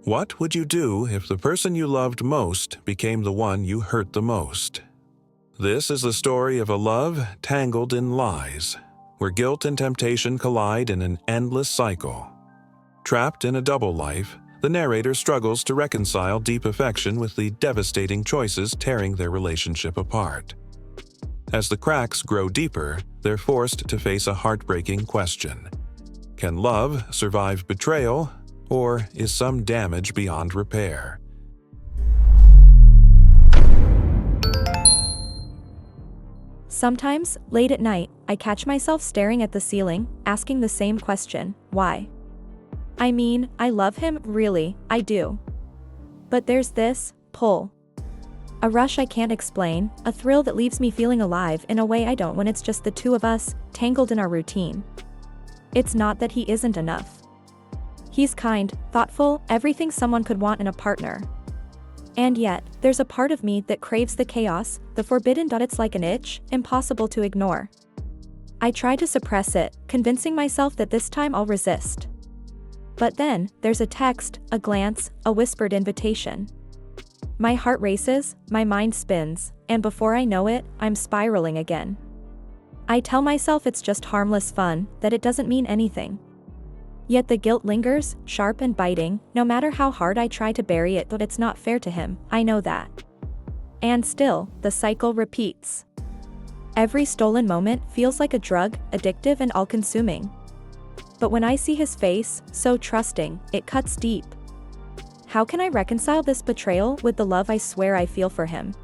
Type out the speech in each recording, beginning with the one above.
What would you do if the person you loved most became the one you hurt the most? This is the story of a love tangled in lies, where guilt and temptation collide in an endless cycle. Trapped in a double life, the narrator struggles to reconcile deep affection with the devastating choices tearing their relationship apart. As the cracks grow deeper, they're forced to face a heartbreaking question. Can love survive betrayal, or is some damage beyond repair? Sometimes, late at night, I catch myself staring at the ceiling, asking the same question: why? I mean, I love him, really, I do. But there's this pull. A rush I can't explain, a thrill that leaves me feeling alive in a way I don't when it's just the two of us, tangled in our routine. It's not that he isn't enough. He's kind, thoughtful, everything someone could want in a partner. And yet, there's a part of me that craves the chaos, the forbidden. It's like an itch, impossible to ignore. I try to suppress it, convincing myself that this time I'll resist. But then, there's a text, a glance, a whispered invitation. My heart races, my mind spins, and before I know it, I'm spiraling again. I tell myself it's just harmless fun, that it doesn't mean anything. Yet the guilt lingers, sharp and biting, no matter how hard I try to bury it. But it's not fair to him, I know that. And still, the cycle repeats. Every stolen moment feels like a drug, addictive and all-consuming. But when I see his face, so trusting, it cuts deep. How can I reconcile this betrayal with the love I swear I feel for him?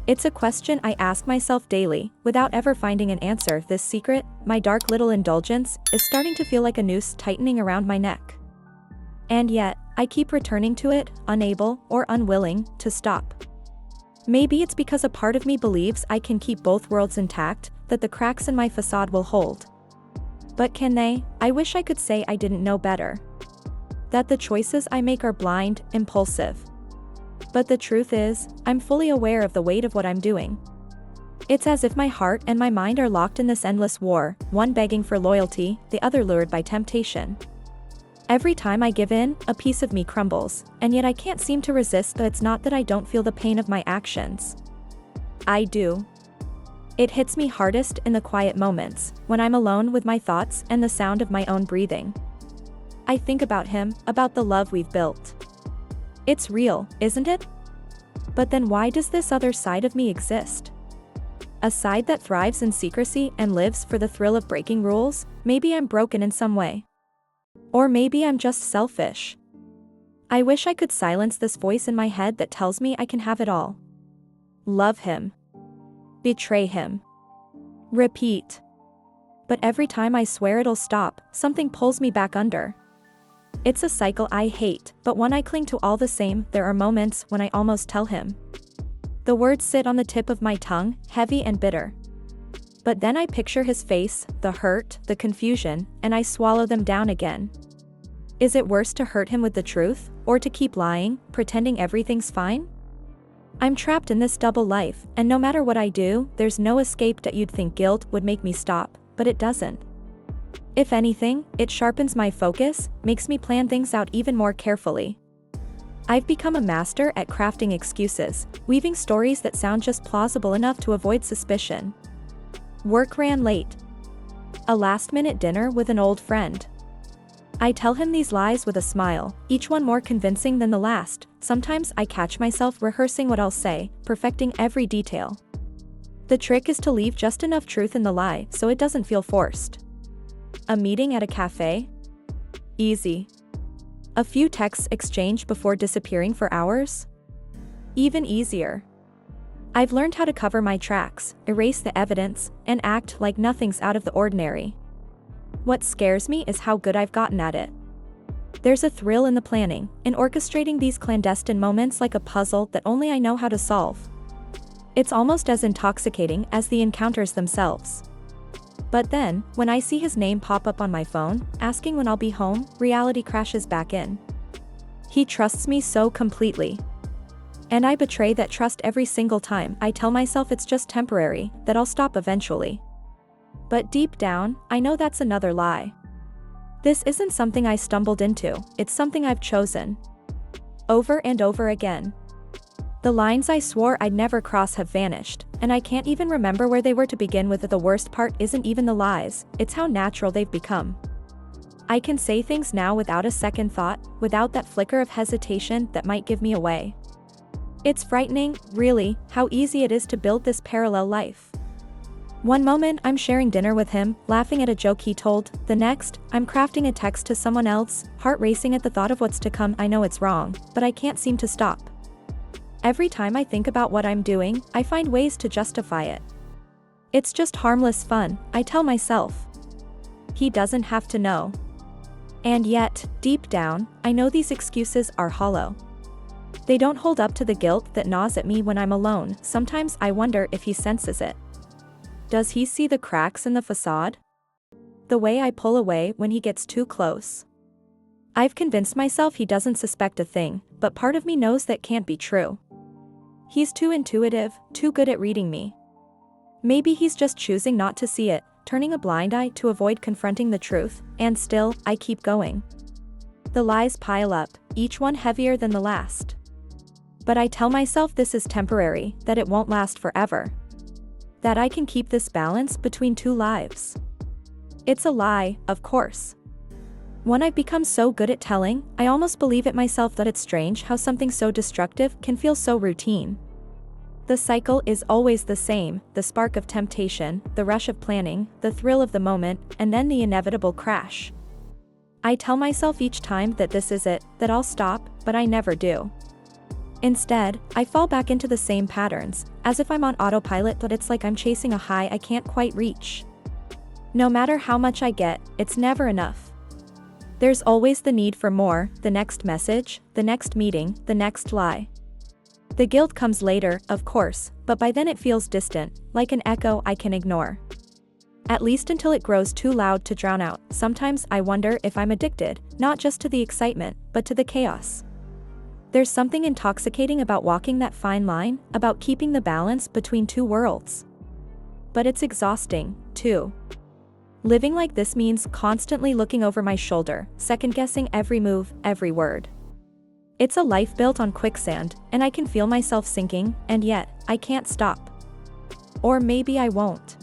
It's a question I ask myself daily, without ever finding an answer. This secret, my dark little indulgence, is starting to feel like a noose tightening around my neck. And yet, I keep returning to it, unable, or unwilling, to stop. Maybe it's because a part of me believes I can keep both worlds intact, that the cracks in my facade will hold. But can they? I wish I could say I didn't know better. That the choices I make are blind, impulsive. But the truth is, I'm fully aware of the weight of what I'm doing. It's as if my heart and my mind are locked in this endless war, one begging for loyalty, the other lured by temptation. Every time I give in, a piece of me crumbles, and yet I can't seem to resist. But it's not that I don't feel the pain of my actions. I do. It hits me hardest in the quiet moments, when I'm alone with my thoughts and the sound of my own breathing. I think about him, about the love we've built. It's real, isn't it? But then why does this other side of me exist? A side that thrives in secrecy and lives for the thrill of breaking rules? Maybe I'm broken in some way. Or maybe I'm just selfish. I wish I could silence this voice in my head that tells me I can have it all. Love him. Betray him. Repeat. But every time I swear it'll stop, something pulls me back under. It's a cycle I hate, but one I cling to all the same. There are moments when I almost tell him. The words sit on the tip of my tongue, heavy and bitter. But then I picture his face, the hurt, the confusion, and I swallow them down again. Is it worse to hurt him with the truth, or to keep lying, pretending everything's fine? I'm trapped in this double life, and no matter what I do, there's no escape. That you'd think guilt would make me stop, but it doesn't. If anything, it sharpens my focus, makes me plan things out even more carefully. I've become a master at crafting excuses, weaving stories that sound just plausible enough to avoid suspicion. Work ran late. A last-minute dinner with an old friend. I tell him these lies with a smile, each one more convincing than the last. Sometimes I catch myself rehearsing what I'll say, perfecting every detail. The trick is to leave just enough truth in the lie so it doesn't feel forced. A meeting at a cafe? Easy. A few texts exchanged before disappearing for hours? Even easier. I've learned how to cover my tracks, erase the evidence, and act like nothing's out of the ordinary. What scares me is how good I've gotten at it. There's a thrill in the planning, in orchestrating these clandestine moments like a puzzle that only I know how to solve. It's almost as intoxicating as the encounters themselves. But then, when I see his name pop up on my phone, asking when I'll be home, reality crashes back in. He trusts me so completely. And I betray that trust every single time. I tell myself it's just temporary, that I'll stop eventually. But deep down, I know that's another lie. This isn't something I stumbled into, it's something I've chosen. over and over again. The lines I swore I'd never cross have vanished, and I can't even remember where they were to begin with. The worst part isn't even the lies, it's how natural they've become. I can say things now without a second thought, without that flicker of hesitation that might give me away. It's frightening, really, how easy it is to build this parallel life. One moment I'm sharing dinner with him, laughing at a joke he told, the next, I'm crafting a text to someone else, heart racing at the thought of what's to come. I know it's wrong, but I can't seem to stop. Every time I think about what I'm doing, I find ways to justify it. It's just harmless fun, I tell myself. He doesn't have to know. And yet, deep down, I know these excuses are hollow. They don't hold up to the guilt that gnaws at me when I'm alone. Sometimes I wonder if he senses it. Does he see the cracks in the facade? The way I pull away when he gets too close? I've convinced myself he doesn't suspect a thing, but part of me knows that can't be true. He's too intuitive, too good at reading me. Maybe he's just choosing not to see it, turning a blind eye to avoid confronting the truth, and still, I keep going. The lies pile up, each one heavier than the last. But I tell myself this is temporary, that it won't last forever. That I can keep this balance between two lives. It's a lie, of course. One I've become so good at telling, I almost believe it myself. That it's strange how something so destructive can feel so routine. The cycle is always the same, the spark of temptation, the rush of planning, the thrill of the moment, and then the inevitable crash. I tell myself each time that this is it, that I'll stop, but I never do. Instead, I fall back into the same patterns, as if I'm on autopilot, but it's like I'm chasing a high I can't quite reach. No matter how much I get, it's never enough. There's always the need for more, the next message, the next meeting, the next lie. The guilt comes later, of course, but by then it feels distant, like an echo I can ignore. At least until it grows too loud to drown out. Sometimes I wonder if I'm addicted, not just to the excitement, but to the chaos. There's something intoxicating about walking that fine line, about keeping the balance between two worlds. But it's exhausting, too. Living like this means constantly looking over my shoulder, second-guessing every move, every word. It's a life built on quicksand, and I can feel myself sinking, and yet, I can't stop. Or maybe I won't.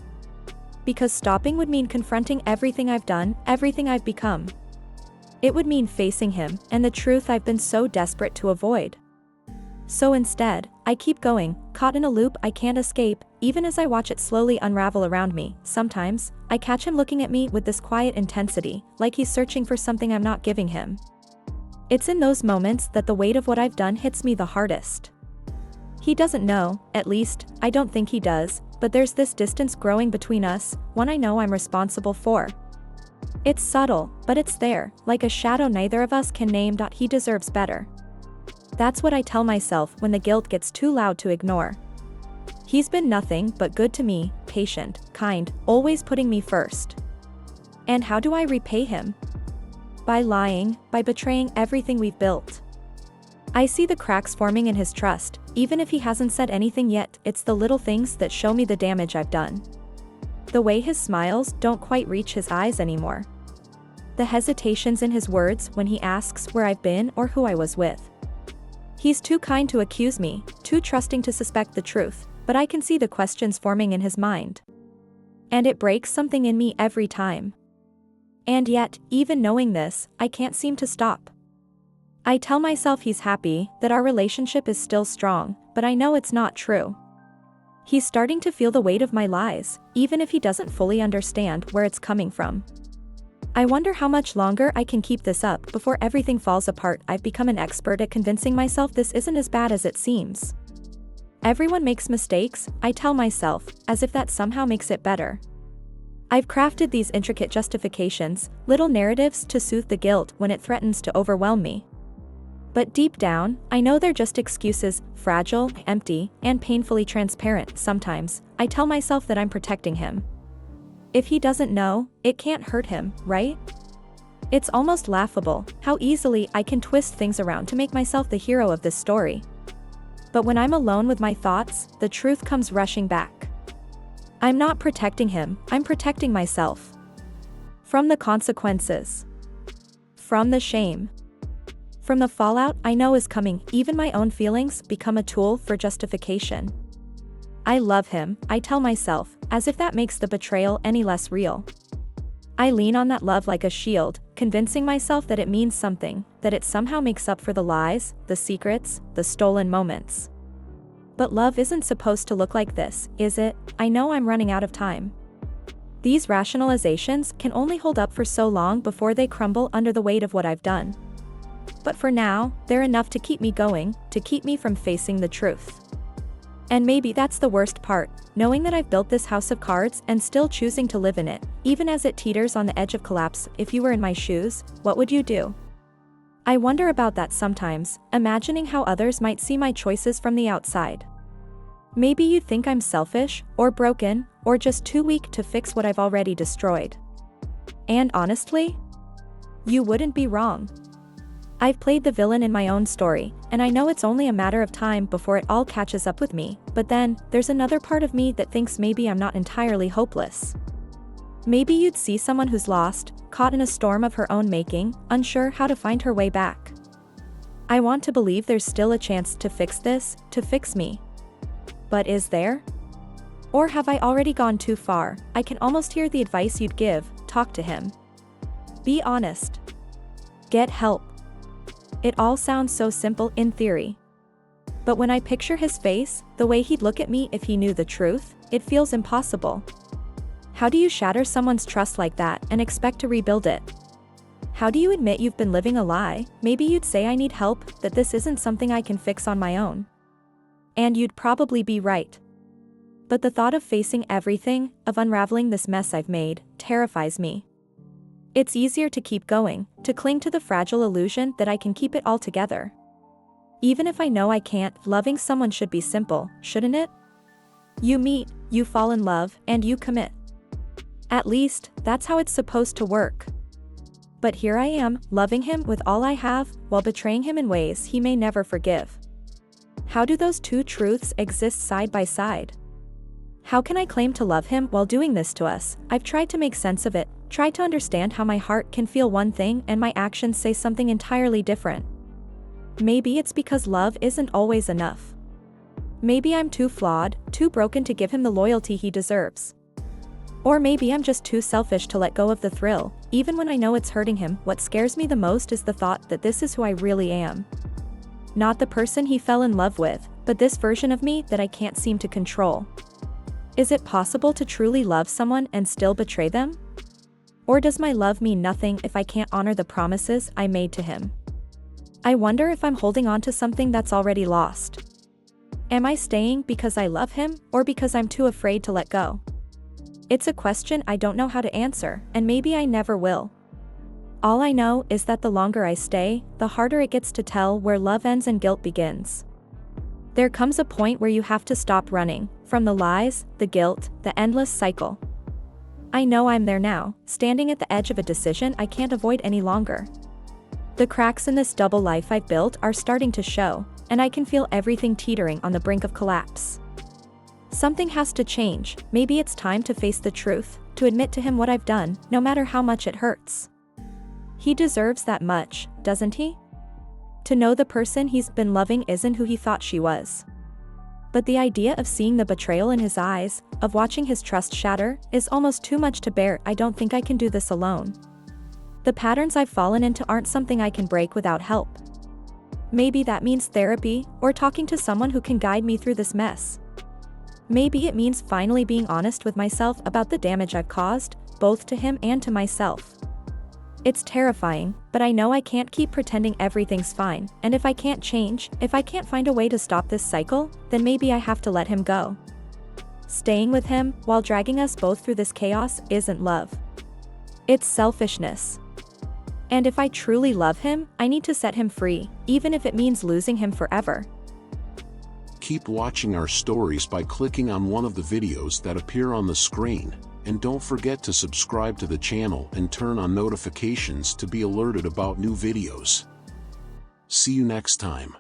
Because stopping would mean confronting everything I've done, everything I've become. It would mean facing him, and the truth I've been so desperate to avoid. So instead, I keep going, caught in a loop I can't escape, even as I watch it slowly unravel around me. Sometimes, I catch him looking at me with this quiet intensity, like he's searching for something I'm not giving him. It's in those moments that the weight of what I've done hits me the hardest. He doesn't know, at least, I don't think he does, but there's this distance growing between us, one I know I'm responsible for. It's subtle, but it's there, like a shadow neither of us can name. He deserves better. That's what I tell myself when the guilt gets too loud to ignore. He's been nothing but good to me, patient, kind, always putting me first. And how do I repay him? By lying, by betraying everything we've built. I see the cracks forming in his trust, even if he hasn't said anything yet. It's the little things that show me the damage I've done. The way his smiles don't quite reach his eyes anymore. The hesitations in his words when he asks where I've been or who I was with. He's too kind to accuse me, too trusting to suspect the truth, but I can see the questions forming in his mind. And it breaks something in me every time. And yet, even knowing this, I can't seem to stop. I tell myself he's happy, that our relationship is still strong, but I know it's not true. He's starting to feel the weight of my lies, even if he doesn't fully understand where it's coming from. I wonder how much longer I can keep this up before everything falls apart. I've become an expert at convincing myself this isn't as bad as it seems. Everyone makes mistakes, I tell myself, as if that somehow makes it better. I've crafted these intricate justifications, little narratives to soothe the guilt when it threatens to overwhelm me. But deep down, I know they're just excuses, fragile, empty, and painfully transparent. Sometimes, I tell myself that I'm protecting him. If he doesn't know, it can't hurt him, right? It's almost laughable how easily I can twist things around to make myself the hero of this story. But when I'm alone with my thoughts, the truth comes rushing back. I'm not protecting him, I'm protecting myself. From the consequences. From the shame. From the fallout I know is coming, even my own feelings become a tool for justification. I love him, I tell myself, as if that makes the betrayal any less real. I lean on that love like a shield, convincing myself that it means something, that it somehow makes up for the lies, the secrets, the stolen moments. But love isn't supposed to look like this, is it? I know I'm running out of time. These rationalizations can only hold up for so long before they crumble under the weight of what I've done. But for now, they're enough to keep me going, to keep me from facing the truth. And maybe that's the worst part, knowing that I've built this house of cards and still choosing to live in it, even as it teeters on the edge of collapse. If you were in my shoes, what would you do? I wonder about that sometimes, imagining how others might see my choices from the outside. Maybe you'd think I'm selfish, or broken, or just too weak to fix what I've already destroyed. And honestly, you wouldn't be wrong. I've played the villain in my own story, and I know it's only a matter of time before it all catches up with me, but then, there's another part of me that thinks maybe I'm not entirely hopeless. Maybe you'd see someone who's lost, caught in a storm of her own making, unsure how to find her way back. I want to believe there's still a chance to fix this, to fix me. But is there? Or have I already gone too far? I can almost hear the advice you'd give: talk to him. Be honest. Get help. It all sounds so simple in theory. But when I picture his face, the way he'd look at me if he knew the truth, it feels impossible. How do you shatter someone's trust like that and expect to rebuild it? How do you admit you've been living a lie? Maybe you'd say I need help, that this isn't something I can fix on my own. And you'd probably be right. But the thought of facing everything, of unraveling this mess I've made, terrifies me. It's easier to keep going, to cling to the fragile illusion that I can keep it all together. Even if I know I can't, loving someone should be simple, shouldn't it? You meet, you fall in love, and you commit. At least, that's how it's supposed to work. But here I am, loving him with all I have, while betraying him in ways he may never forgive. How do those two truths exist side by side? How can I claim to love him while doing this to us? I've tried to make sense of it, tried to understand how my heart can feel one thing and my actions say something entirely different. Maybe it's because love isn't always enough. Maybe I'm too flawed, too broken to give him the loyalty he deserves. Or maybe I'm just too selfish to let go of the thrill, even when I know it's hurting him. What scares me the most is the thought that this is who I really am. Not the person he fell in love with, but this version of me that I can't seem to control. Is it possible to truly love someone and still betray them? Or does my love mean nothing if I can't honor the promises I made to him? I wonder if I'm holding on to something that's already lost. Am I staying because I love him, or because I'm too afraid to let go? It's a question I don't know how to answer, and maybe I never will. All I know is that the longer I stay, the harder it gets to tell where love ends and guilt begins. There comes a point where you have to stop running from the lies, the guilt, the endless cycle. I know I'm there now, standing at the edge of a decision I can't avoid any longer. The cracks in this double life I've built are starting to show, and I can feel everything teetering on the brink of collapse. Something has to change. Maybe it's time to face the truth, to admit to him what I've done, no matter how much it hurts. He deserves that much, doesn't he? To know the person he's been loving isn't who he thought she was. But the idea of seeing the betrayal in his eyes, of watching his trust shatter, is almost too much to bear. I don't think I can do this alone. The patterns I've fallen into aren't something I can break without help. Maybe that means therapy, or talking to someone who can guide me through this mess. Maybe it means finally being honest with myself about the damage I've caused, both to him and to myself. It's terrifying, but I know I can't keep pretending everything's fine, and if I can't change, if I can't find a way to stop this cycle, then maybe I have to let him go. Staying with him, while dragging us both through this chaos, isn't love. It's selfishness. And if I truly love him, I need to set him free, even if it means losing him forever. Keep watching our stories by clicking on one of the videos that appear on the screen. And don't forget to subscribe to the channel and turn on notifications to be alerted about new videos. See you next time.